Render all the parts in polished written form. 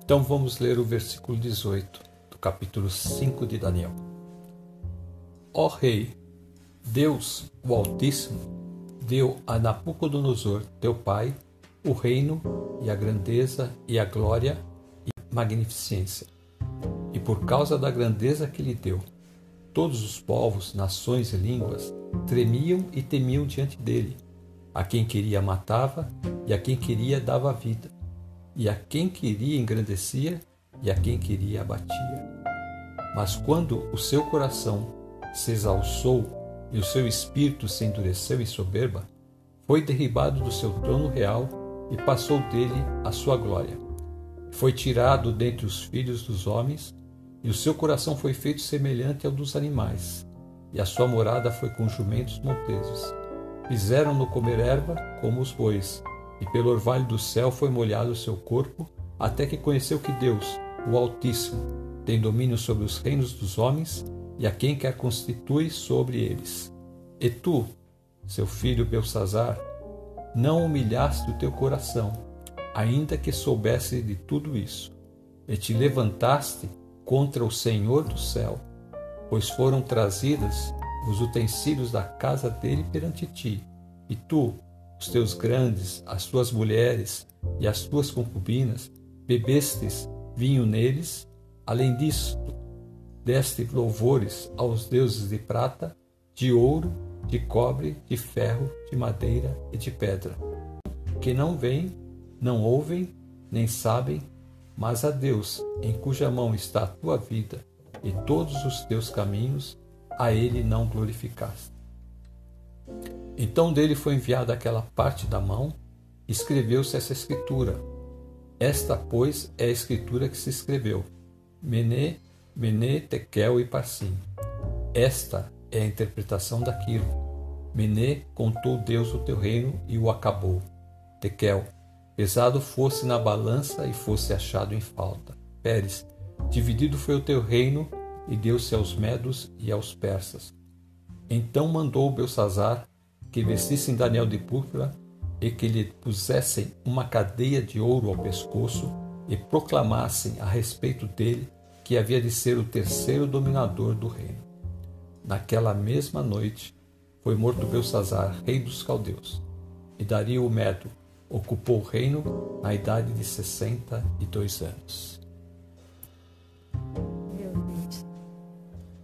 Então vamos ler o versículo 18 do capítulo 5 de Daniel. Ó Rei, Deus, o Altíssimo, deu a Nabucodonosor, teu pai, o reino e a grandeza e a glória e a magnificência. E por causa da grandeza que lhe deu, todos os povos, nações e línguas tremiam e temiam diante dele. A quem queria matava, e a quem queria dava vida, e a quem queria engrandecia, e a quem queria abatia. Mas quando o seu coração se exalçou e o seu espírito se endureceu em soberba, foi derribado do seu trono real e passou dele a sua glória. Foi tirado dentre os filhos dos homens, e o seu coração foi feito semelhante ao dos animais, e a sua morada foi com jumentos monteses. Fizeram-no comer erva como os bois, e pelo orvalho do céu foi molhado o seu corpo, até que conheceu que Deus, o Altíssimo, tem domínio sobre os reinos dos homens, e a quem quer constitui sobre eles. E tu, seu filho Beltsazar, não humilhaste o teu coração, ainda que soubesse de tudo isso, e te levantaste contra o Senhor do céu, pois foram trazidas os utensílios da casa dele perante ti, e tu, os teus grandes, as tuas mulheres e as tuas concubinas, bebestes vinho neles. Além disso, deste louvores aos deuses de prata, de ouro, de cobre, de ferro, de madeira e de pedra, que não veem, não ouvem, nem sabem, mas a Deus, em cuja mão está a tua vida e todos os teus caminhos, a ele não glorificaste. Então dele foi enviada aquela parte da mão, e escreveu-se essa escritura. Esta, pois, é a escritura que se escreveu: Mene, Mene, Tekel e Parsim. Esta é a interpretação daquilo. Mene, contou Deus o teu reino e o acabou. Tekel, pesado fosse na balança e fosse achado em falta. Pérez, dividido foi o teu reino e deu-se aos medos e aos persas. Então mandou Beltsazar que vestissem Daniel de púrpura e que lhe pusessem uma cadeia de ouro ao pescoço e proclamassem a respeito dele que havia de ser o terceiro dominador do reino. Naquela mesma noite foi morto Beltsazar, rei dos caldeus, e Dario o Medo ocupou o reino na idade de 62 anos. Meu Deus.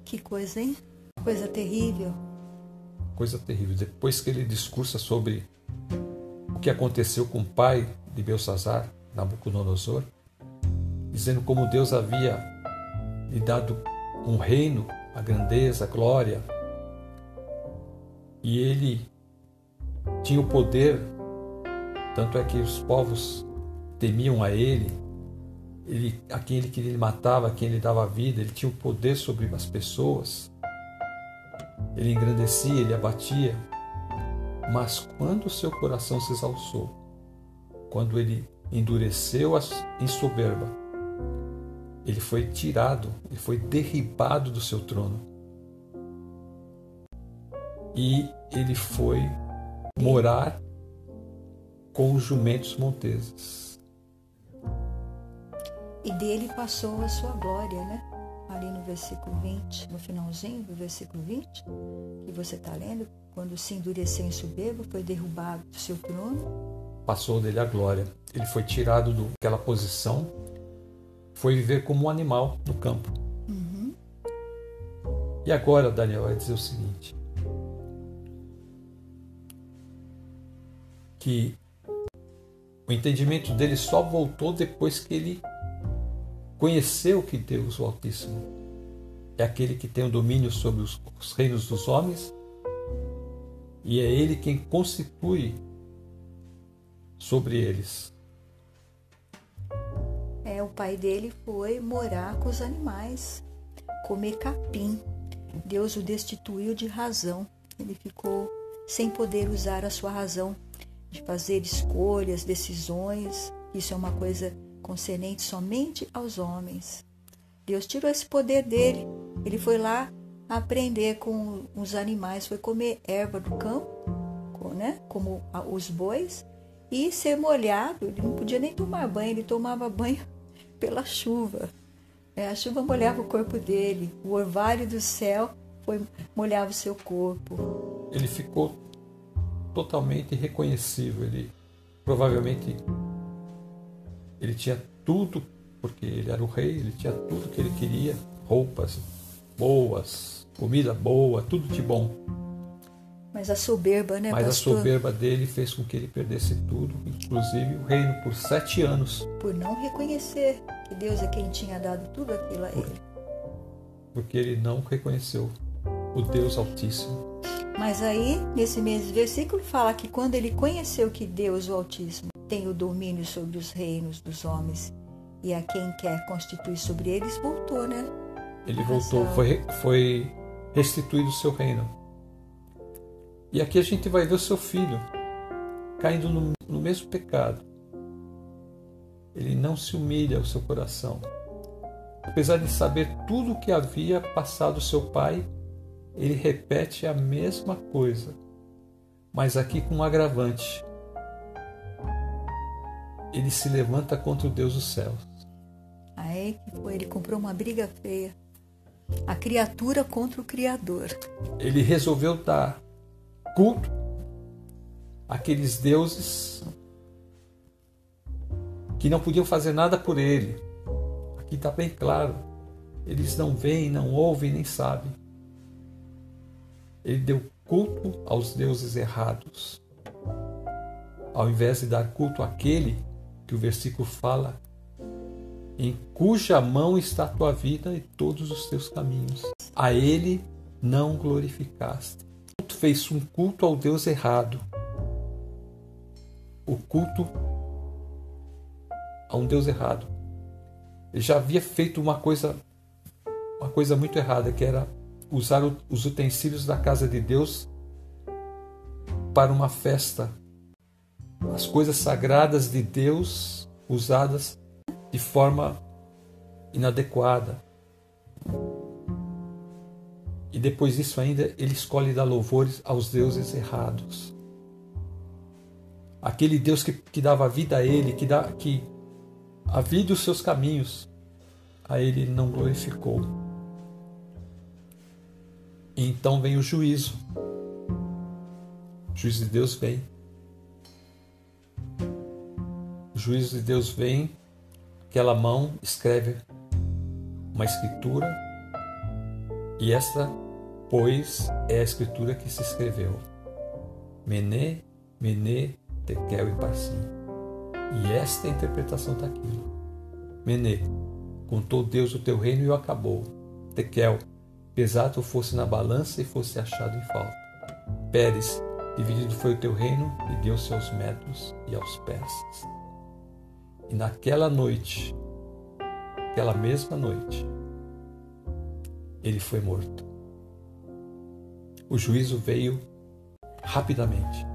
Que coisa, hein? Coisa terrível. Coisa terrível. Depois que ele discursa sobre o que aconteceu com o pai de Beltsazar, Nabucodonosor, dizendo como Deus havia lhe dado um reino, a grandeza, a glória, e ele tinha o poder, tanto é que os povos temiam a ele, a quem ele queria ele matava, a quem ele dava vida, ele tinha o poder sobre as pessoas, ele engrandecia, ele abatia. Mas quando o seu coração se exalçou, quando ele endureceu em soberba, ele foi tirado, ele foi derribado do seu trono. E ele foi morar com os jumentos monteses. E dele passou a sua glória, né? Ali no versículo 20, no finalzinho do versículo 20, que você está lendo, quando se endureceu em soberba, foi derrubado do seu trono. Passou dele a glória. Ele foi tirado daquela posição, foi viver como um animal no campo. Uhum. E agora Daniel vai dizer o seguinte, que o entendimento dele só voltou depois que ele conheceu que Deus, o Altíssimo, é aquele que tem o domínio sobre os reinos dos homens, e é ele quem constitui sobre eles. O pai dele foi morar com os animais, comer capim. Deus o destituiu de razão. Ele ficou sem poder usar a sua razão de fazer escolhas, decisões. Isso é uma coisa concernente somente aos homens. Deus tirou esse poder dele. Ele foi lá aprender com os animais, foi comer erva do campo, né? Como os bois, e ser molhado. Ele não podia nem tomar banho, ele tomava banho pela chuva. A chuva molhava o corpo dele, o orvalho do céu molhava o seu corpo. Ele ficou totalmente irreconhecível. Ele provavelmente ele tinha tudo, porque ele era o rei, ele tinha tudo que ele queria, roupas boas, comida boa, tudo de bom. Mas a soberba, né, Mas pastor? a soberba dele fez com que ele perdesse tudo, inclusive o reino, por 7 anos. Por não reconhecer que Deus é quem tinha dado tudo aquilo a ele. Porque ele não reconheceu o Deus Altíssimo. Mas aí, nesse mesmo versículo, fala que quando ele conheceu que Deus, o Altíssimo, tem o domínio sobre os reinos dos homens e a quem quer constituir sobre eles, voltou, né? Ele voltou, foi restituído o seu reino. E aqui a gente vai ver o seu filho caindo no mesmo pecado. Ele não se humilha ao seu coração. Apesar de saber tudo o que havia passado seu pai, ele repete a mesma coisa, mas aqui com um agravante. Ele se levanta contra o Deus dos céus. Aí que foi, ele comprou uma briga feia. A criatura contra o Criador. Ele resolveu dar culto àqueles deuses que não podiam fazer nada por ele. Aqui está bem claro. Eles não veem, não ouvem, nem sabem. Ele deu culto aos deuses errados, ao invés de dar culto àquele que o versículo fala, em cuja mão está a tua vida e todos os teus caminhos. A ele não glorificaste. Tu fez um culto ao Deus errado. O culto a um Deus errado. Ele já havia feito uma coisa muito errada, que era usar os utensílios da casa de Deus para uma festa. As coisas sagradas de Deus usadas de forma inadequada. E depois disso ainda ele escolhe dar louvores aos deuses errados. Aquele Deus que dava vida a ele, que a vida e os seus caminhos, a ele não glorificou. E então vem o juízo. O juízo de Deus vem. O juízo de Deus vem. Aquela mão escreve uma escritura. E essa, pois, é a escritura que se escreveu. Mené, Mené, Tekel e Parsim. E esta é a interpretação daquilo. Mené, contou Deus o teu reino e o acabou. Tekel, pesado fosse na balança e fosse achado em falta. Pérez, dividido foi o teu reino e deu-se aos medos e aos persas. E naquela noite, aquela mesma noite, ele foi morto. O juízo veio rapidamente.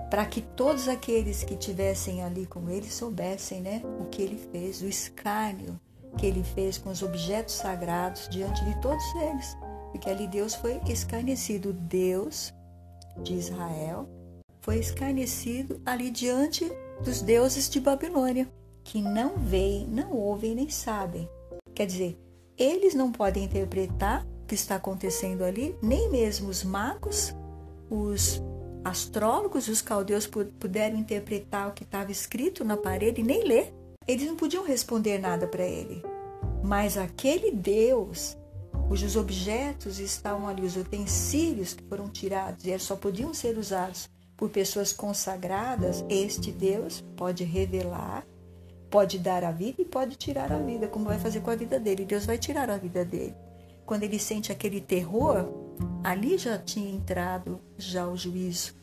Para que todos aqueles que estivessem ali com ele soubessem, né, o que ele fez, o escárnio que ele fez com os objetos sagrados diante de todos eles. Porque ali Deus foi escarnecido. Deus de Israel foi escarnecido ali diante dos deuses de Babilônia, que não veem, não ouvem nem sabem. Quer dizer, eles não podem interpretar o que está acontecendo ali, nem mesmo os magos, os astrólogos, os caldeus puderam interpretar o que estava escrito na parede, nem ler. Eles não podiam responder nada para ele. Mas aquele Deus, cujos objetos estavam ali, os utensílios que foram tirados e eles só podiam ser usados por pessoas consagradas, este Deus pode revelar, pode dar a vida e pode tirar a vida, como vai fazer com a vida dele. Deus vai tirar a vida dele. Quando ele sente aquele terror, ali já tinha entrado já o juízo.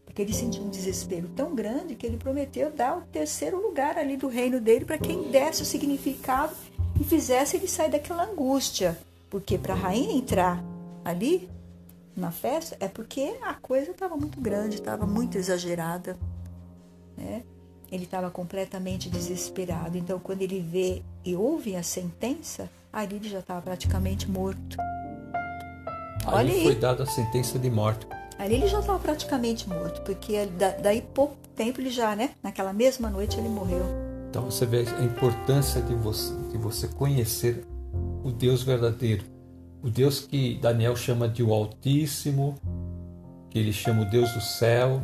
Porque ele sentiu um desespero tão grande que ele prometeu dar o terceiro lugar ali do reino dele para quem desse o significado e fizesse ele sair daquela angústia. Porque para a rainha entrar ali na festa é porque a coisa estava muito grande, estava muito exagerada, né? Ele estava completamente desesperado. Então, quando ele vê e ouve a sentença, ali ele já estava praticamente morto. Olha aí. Foi dada a sentença de morte. Ali ele já estava praticamente morto, porque daí pouco tempo ele já, né? Naquela mesma noite ele morreu. Então você vê a importância de você conhecer o Deus verdadeiro. O Deus que Daniel chama de o Altíssimo, que ele chama o Deus do céu.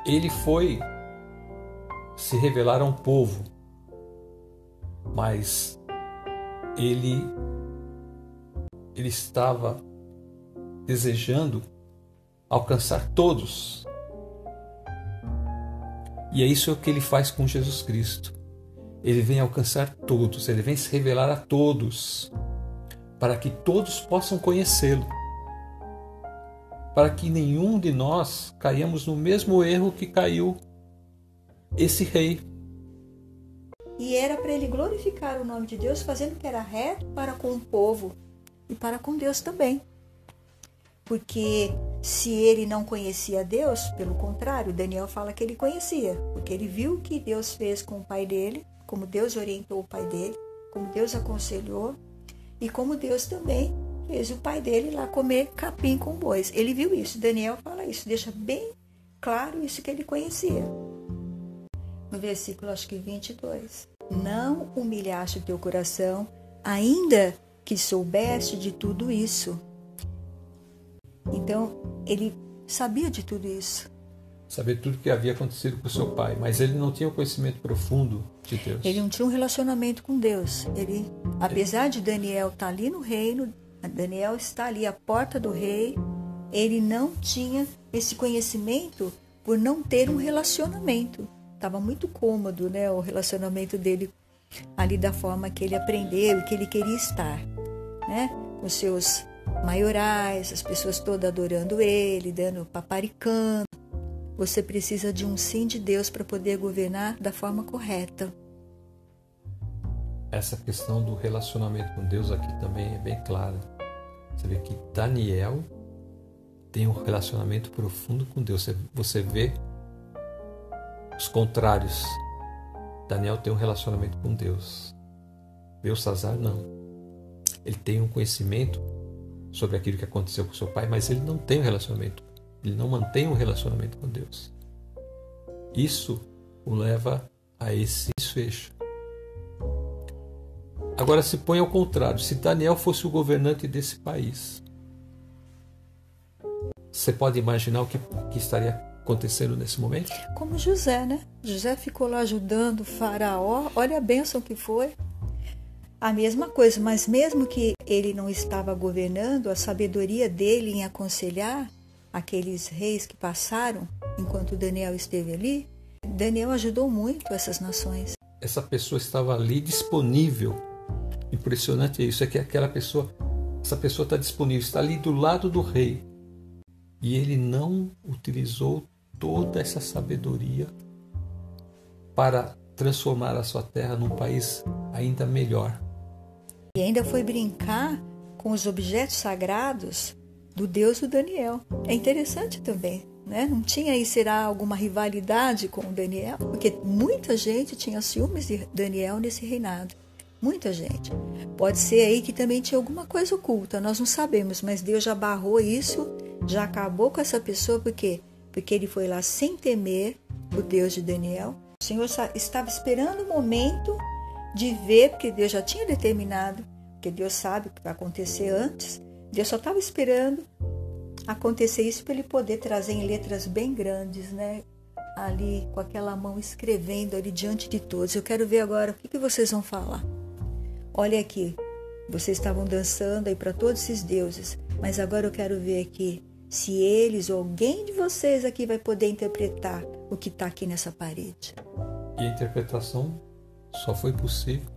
Ele foi se revelar a um povo, mas ele estava desejando alcançar todos. E é isso que ele faz com Jesus Cristo. Ele vem alcançar todos, ele vem se revelar a todos, para que todos possam conhecê-lo, para que nenhum de nós caiamos no mesmo erro que caiu esse rei. E era para ele glorificar o nome de Deus, fazendo o que era reto para com o povo e para com Deus também. Porque se ele não conhecia Deus, pelo contrário, Daniel fala que ele conhecia, porque ele viu o que Deus fez com o pai dele, como Deus orientou o pai dele, como Deus aconselhou e como Deus também fez o pai dele lá comer capim com bois. Ele viu isso, Daniel fala isso, deixa bem claro isso que ele conhecia. No versículo, acho que 22. Não humilhaste o teu coração, ainda que soubeste de tudo isso. Então, ele sabia de tudo isso. Sabia tudo que havia acontecido com seu pai, mas ele não tinha o conhecimento profundo de Deus. Ele não tinha um relacionamento com Deus. Apesar de Daniel estar ali no reino, Daniel está ali à porta do rei, ele não tinha esse conhecimento por não ter um relacionamento. Estava muito cômodo, né, o relacionamento dele ali da forma que ele aprendeu e que ele queria estar, né, com seus maiorais, as pessoas todas adorando ele, dando paparicando. Você precisa de um sim de Deus para poder governar da forma correta. Essa questão do relacionamento com Deus aqui também é bem clara. Você vê que Daniel tem um relacionamento profundo com Deus. Você vê os contrários. Daniel tem um relacionamento com Deus. Belsazar não. Ele tem um conhecimento sobre aquilo que aconteceu com seu pai, mas ele não tem um relacionamento. Ele não mantém um relacionamento com Deus. Isso o leva a esse desfecho. Agora se põe ao contrário. Se Daniel fosse o governante desse país, você pode imaginar o que estaria acontecendo nesse momento? Como José, né? José ficou lá ajudando o faraó. Olha a bênção que foi. A mesma coisa, mas mesmo que ele não estava governando, a sabedoria dele em aconselhar aqueles reis que passaram enquanto Daniel esteve ali, Daniel ajudou muito essas nações. Essa pessoa estava ali disponível. Impressionante isso, é que essa pessoa está disponível, está ali do lado do rei. E ele não utilizou toda essa sabedoria para transformar a sua terra num país ainda melhor. E ainda foi brincar com os objetos sagrados do Deus do Daniel. É interessante também, né? Não tinha aí, será, alguma rivalidade com o Daniel? Porque muita gente tinha ciúmes de Daniel nesse reinado. Muita gente. Pode ser aí que também tinha alguma coisa oculta, nós não sabemos, mas Deus já barrou isso, já acabou com essa pessoa, por quê? Porque ele foi lá sem temer o Deus de Daniel. O Senhor estava esperando o momento de ver, porque Deus já tinha determinado, porque Deus sabe o que vai acontecer antes. Deus só estava esperando acontecer isso para ele poder trazer em letras bem grandes, né? Ali com aquela mão escrevendo ali diante de todos. Eu quero ver agora o que vocês vão falar. Olha aqui, vocês estavam dançando aí para todos esses deuses, mas agora eu quero ver aqui se eles ou alguém de vocês aqui vai poder interpretar o que está aqui nessa parede. E a interpretação só foi possível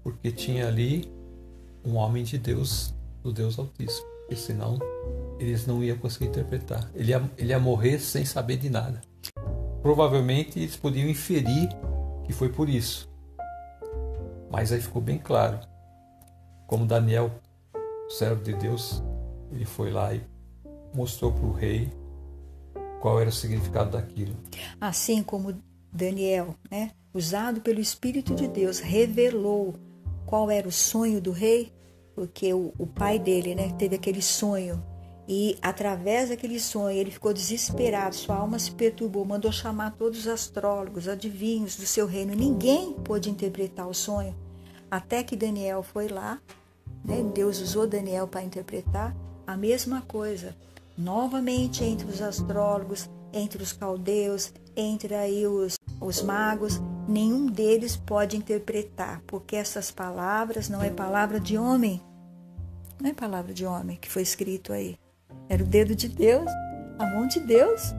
porque tinha ali um homem de Deus, do Deus Altíssimo, porque senão eles não iam conseguir interpretar. Ele ia morrer sem saber de nada. Provavelmente eles podiam inferir que foi por isso. Mas aí ficou bem claro, como Daniel, o servo de Deus, ele foi lá e mostrou para o rei qual era o significado daquilo. Assim como Daniel, né, usado pelo Espírito de Deus, revelou qual era o sonho do rei, porque o pai dele, né, teve aquele sonho E através daquele sonho ele ficou desesperado, sua alma se perturbou, mandou chamar todos os astrólogos, adivinhos do seu reino. Ninguém pôde interpretar o sonho, até que Daniel foi lá, né? Deus usou Daniel para interpretar a mesma coisa. Novamente entre os astrólogos, entre os caldeus, entre aí os magos, nenhum deles pode interpretar, porque essas palavras não é palavra de homem. Não é palavra de homem que foi escrito aí. Era o dedo de Deus, a mão de Deus.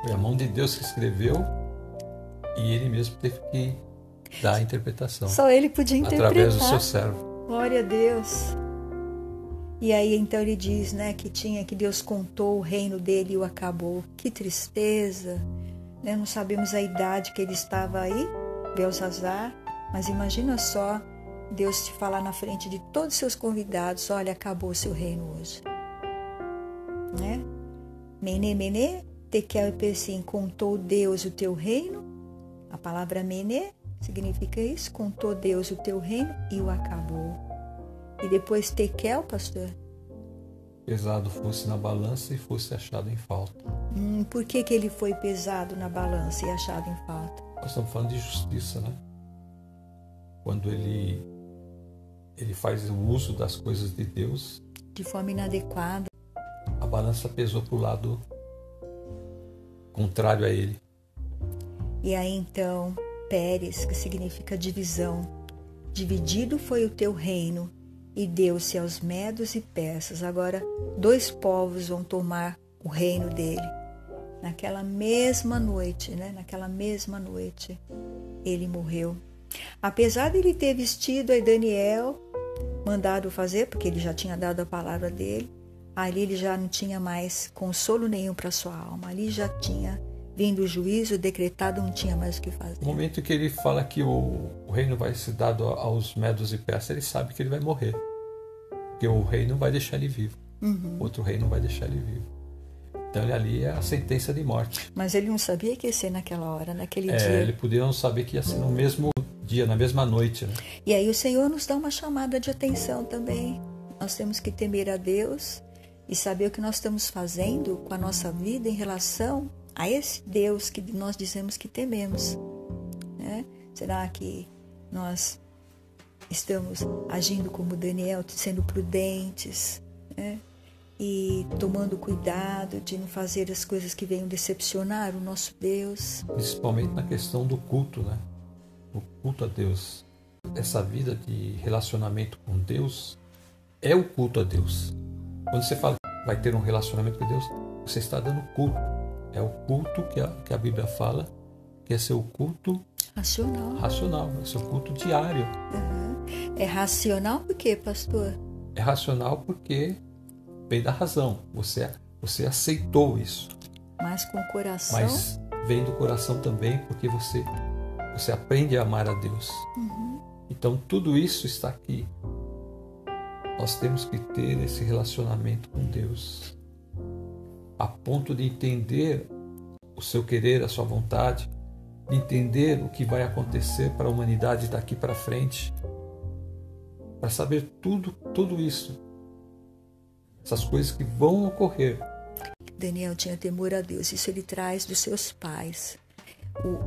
Foi a mão de Deus que escreveu e ele mesmo teve que dar a interpretação. Só ele podia interpretar. Através do seu servo. Glória a Deus. E aí então ele diz, né, que Deus contou o reino dele e o acabou. Que tristeza. Né? Não sabemos a idade que ele estava aí, Belsazar, mas imagina só Deus te falar na frente de todos os seus convidados: olha, acabou o seu reino hoje. Né? Mene, Tekel e Persim, contou Deus o teu reino. A palavra Mene significa isso, contou Deus o teu reino e o acabou. E depois Tekel, pastor? Pesado fosse na balança e fosse achado em falta. Por que ele foi pesado na balança e achado em falta? Nós estamos falando de justiça, né? Quando ele faz o uso das coisas de Deus, de forma inadequada, a balança pesou para o lado contrário a ele. E aí então, Pérez, que significa divisão, dividido foi o teu reino e deu-se aos medos e persas. Agora 2 povos vão tomar o reino dele. Naquela mesma noite, né? Naquela mesma noite, ele morreu. Apesar de ele ter vestido a Daniel, mandado fazer, porque ele já tinha dado a palavra dele, ali ele já não tinha mais consolo nenhum para sua alma. Ali já tinha vindo o juízo decretado, não tinha mais o que fazer. No momento que ele fala que o reino vai ser dado aos medos e persas, ele sabe que ele vai morrer. Porque o rei não vai deixar ele vivo. Outro rei não vai deixar ele vivo. Então ali é a sentença de morte. Mas ele não sabia que ia ser naquela hora, naquele dia. Ele podia não saber que ia ser no mesmo dia, na mesma noite. Né? E aí o Senhor nos dá uma chamada de atenção também. Nós temos que temer a Deus e saber o que nós estamos fazendo com a nossa vida em relação a esse Deus que nós dizemos que tememos. Né? Será que nós estamos agindo como Daniel, sendo prudentes, né? E tomando cuidado de não fazer as coisas que venham decepcionar o nosso Deus? Principalmente na questão do culto, né? O culto a Deus. Essa vida de relacionamento com Deus é o culto a Deus. Quando você fala que vai ter um relacionamento com Deus, você está dando culto. É o culto que a Bíblia fala, que é seu culto racional, é seu culto diário. É racional por quê, pastor? É racional porque vem da razão. Você aceitou isso. Mas com o coração? Mas vem do coração também porque você aprende a amar a Deus. Então tudo isso está aqui. Nós temos que ter esse relacionamento com Deus, a ponto de entender o seu querer, a sua vontade, de entender o que vai acontecer para a humanidade daqui para frente, para saber tudo isso, essas coisas que vão ocorrer. Daniel tinha temor a Deus, isso ele traz dos seus pais.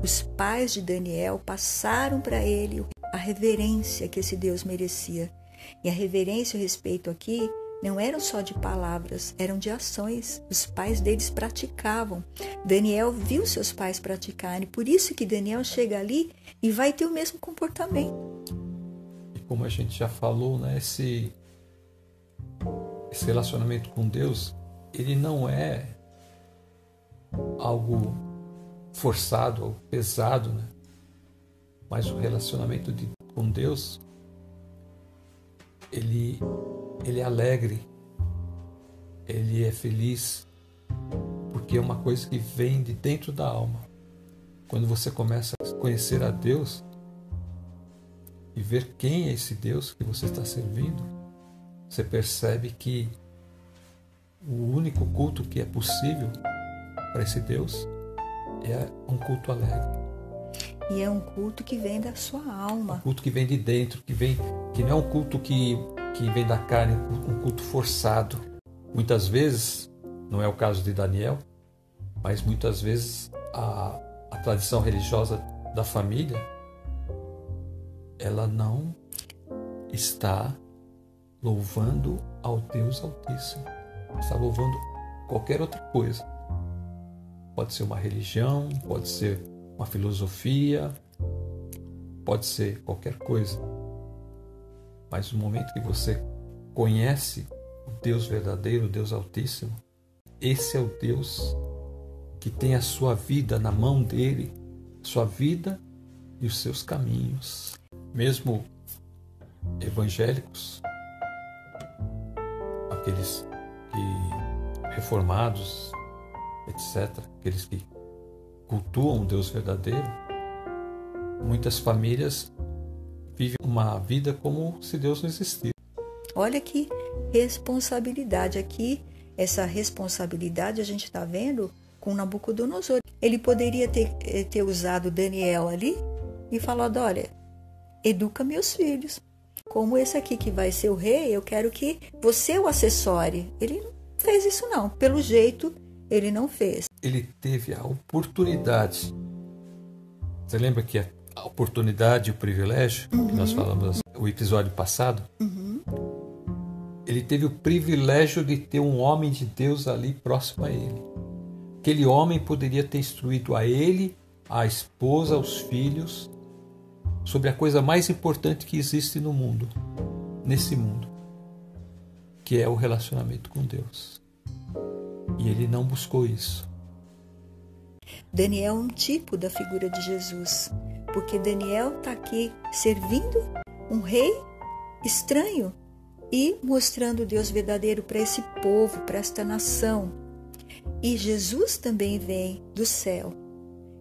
Os pais de Daniel passaram para ele a reverência que esse Deus merecia. E a reverência e o respeito aqui não eram só de palavras, eram de ações. Os pais deles praticavam. Daniel viu seus pais praticarem, por isso que Daniel chega ali e vai ter o mesmo comportamento. E como a gente já falou, né, esse relacionamento com Deus, ele não é algo forçado, algo pesado, né? Mas o relacionamento com Deus, ele é alegre, ele é feliz, porque é uma coisa que vem de dentro da alma. Quando você começa a conhecer a Deus e ver quem é esse Deus que você está servindo, você percebe que o único culto que é possível para esse Deus é um culto alegre. E é um culto que vem da sua alma. Um culto que vem de dentro, que não é um culto que vem da carne, um culto forçado. Muitas vezes, não é o caso de Daniel, mas muitas vezes a tradição religiosa da família, ela não está louvando ao Deus Altíssimo. Está louvando qualquer outra coisa. Pode ser uma religião, pode ser uma filosofia, pode ser qualquer coisa. Mas no momento que você conhece o Deus verdadeiro, o Deus Altíssimo, esse é o Deus que tem a sua vida na mão dele, sua vida e os seus caminhos. Mesmo evangélicos, aqueles que reformados, etc., aqueles que cultuam o Deus verdadeiro, muitas famílias vivem uma vida como se Deus não existisse. Olha que responsabilidade aqui. Essa responsabilidade a gente está vendo com Nabucodonosor. Ele poderia ter usado Daniel ali e falado, olha, educa meus filhos. Como esse aqui que vai ser o rei, eu quero que você o assessore. Ele não fez isso não. Pelo jeito, ele não fez. Ele teve a oportunidade. Você lembra que a oportunidade e o privilégio, que nós falamos no episódio passado? Ele teve o privilégio de ter um homem de Deus ali próximo a ele. Aquele homem poderia ter instruído a ele, a esposa, os filhos, sobre a coisa mais importante que existe no mundo, nesse mundo, que é o relacionamento com Deus. E ele não buscou isso. Daniel é um tipo da figura de Jesus, porque Daniel está aqui servindo um rei estranho e mostrando o Deus verdadeiro para esse povo, para esta nação. E Jesus também vem do céu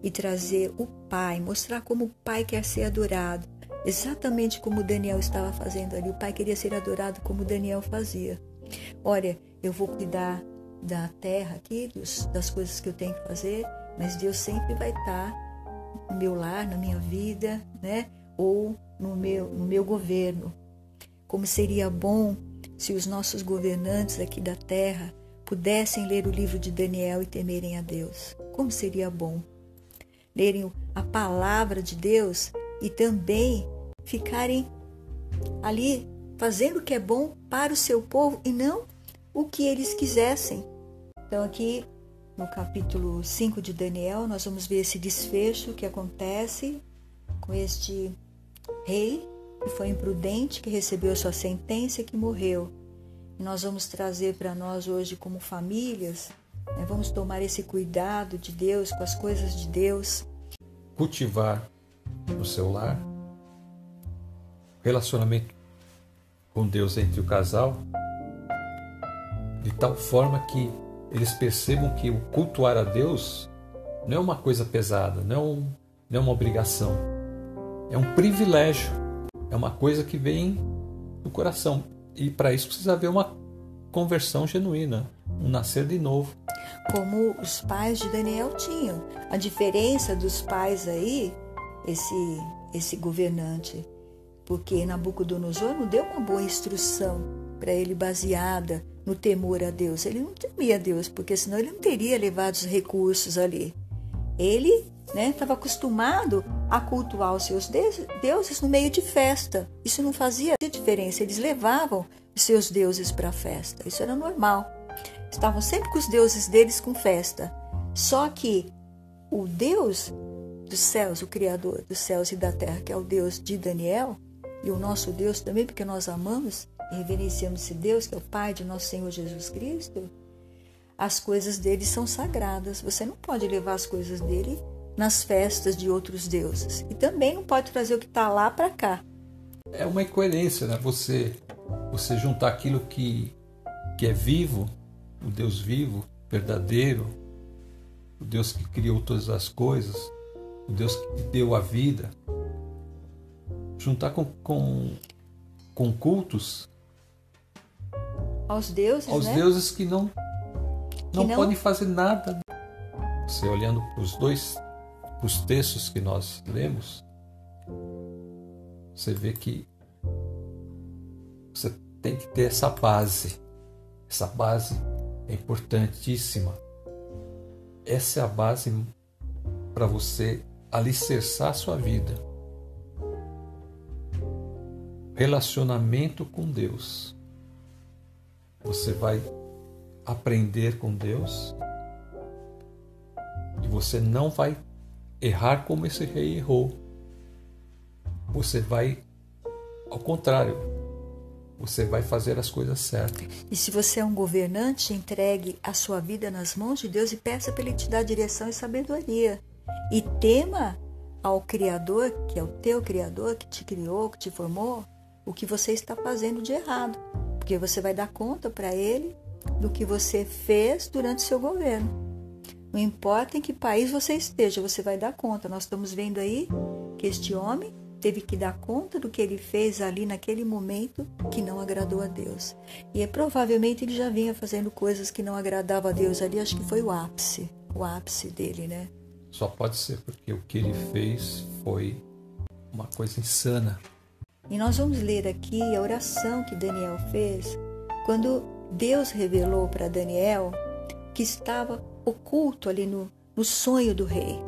e trazer o Pai, mostrar como o Pai quer ser adorado, exatamente como Daniel estava fazendo ali. O Pai queria ser adorado como Daniel fazia. Olha, eu vou cuidar da terra aqui, das coisas que eu tenho que fazer, mas Deus sempre vai estar no meu lar, na minha vida, né? Ou no meu governo. Como seria bom se os nossos governantes aqui da terra pudessem ler o livro de Daniel e temerem a Deus. Como seria bom lerem a palavra de Deus e também ficarem ali fazendo o que é bom para o seu povo e não o que eles quisessem. Então aqui no capítulo 5 de Daniel nós vamos ver esse desfecho que acontece com este rei que foi imprudente, que recebeu a sua sentença e que morreu. E nós vamos trazer para nós hoje como famílias, né, vamos tomar esse cuidado de Deus, com as coisas de Deus. Cultivar no seu lar relacionamento com Deus entre o casal, de tal forma que eles percebam que o cultuar a Deus não é uma coisa pesada, não é uma obrigação, é um privilégio, é uma coisa que vem do coração. E para isso precisa haver uma conversão genuína, um nascer de novo. Como os pais de Daniel tinham. A diferença dos pais aí, esse governante, porque Nabucodonosor não deu uma boa instrução para ele baseada no temor a Deus. Ele não temia a Deus, porque senão ele não teria levado os recursos ali. Ele estava acostumado a cultuar os seus deuses no meio de festa. Isso não fazia diferença. Eles levavam os seus deuses para a festa. Isso era normal. Estavam sempre com os deuses deles com festa. Só que o Deus dos céus, o Criador dos céus e da terra, que é o Deus de Daniel, e o nosso Deus também, porque nós amamos e reverenciamos esse Deus, que é o Pai de nosso Senhor Jesus Cristo, as coisas dele são sagradas. Você não pode levar as coisas dele nas festas de outros deuses. E também não pode trazer o que está lá para cá. É uma incoerência, né? Você juntar aquilo que é vivo, o Deus vivo, verdadeiro, o Deus que criou todas as coisas, o Deus que deu a vida, juntar com cultos aos deuses, deuses que não podem fazer nada. Você olhando para os textos que nós lemos, você vê que você tem que ter essa base Essa base é importantíssima. Essa é a base para você alicerçar a sua vida. Relacionamento com Deus. Você vai aprender com Deus e você não vai errar como esse rei errou. Você vai, ao contrário, você vai fazer as coisas certas. E se você é um governante, entregue a sua vida nas mãos de Deus e peça para Ele te dar direção e sabedoria. E tema ao Criador, que é o teu Criador, que te criou, que te formou, o que você está fazendo de errado. Porque você vai dar conta para Ele do que você fez durante o seu governo. Não importa em que país você esteja, você vai dar conta. Nós estamos vendo aí que este homem teve que dar conta do que ele fez ali naquele momento que não agradou a Deus. E provavelmente ele já vinha fazendo coisas que não agradavam a Deus ali, acho que foi o ápice dele, né? Só pode ser porque o que ele fez foi uma coisa insana. E nós vamos ler aqui a oração que Daniel fez quando Deus revelou para Daniel que estava oculto ali no sonho do rei.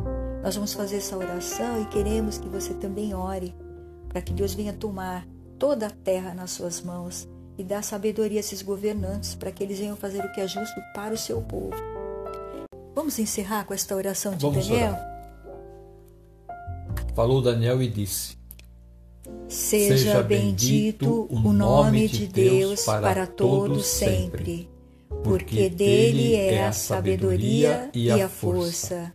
Nós vamos fazer essa oração e queremos que você também ore para que Deus venha tomar toda a terra nas suas mãos e dar sabedoria a esses governantes para que eles venham fazer o que é justo para o seu povo. Vamos encerrar com esta oração de Daniel? Falou Daniel e disse: Seja bendito o nome de Deus para todos sempre, porque dele é a sabedoria e a força.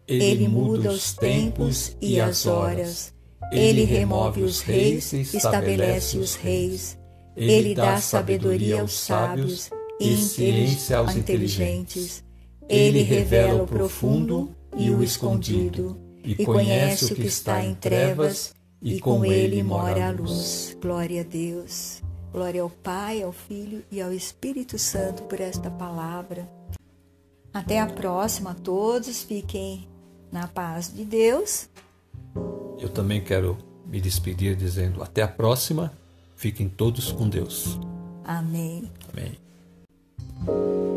Ele muda os tempos e as horas. Ele remove os reis e estabelece os reis. Ele dá sabedoria aos sábios e ciência aos inteligentes. Ele revela o profundo e o escondido, e conhece o que está em trevas, e com ele mora a luz. Glória a Deus. Glória ao Pai, ao Filho e ao Espírito Santo por esta palavra. Até a próxima, todos fiquem na paz de Deus. Eu também quero me despedir dizendo até a próxima. Fiquem todos com Deus. Amém. Amém.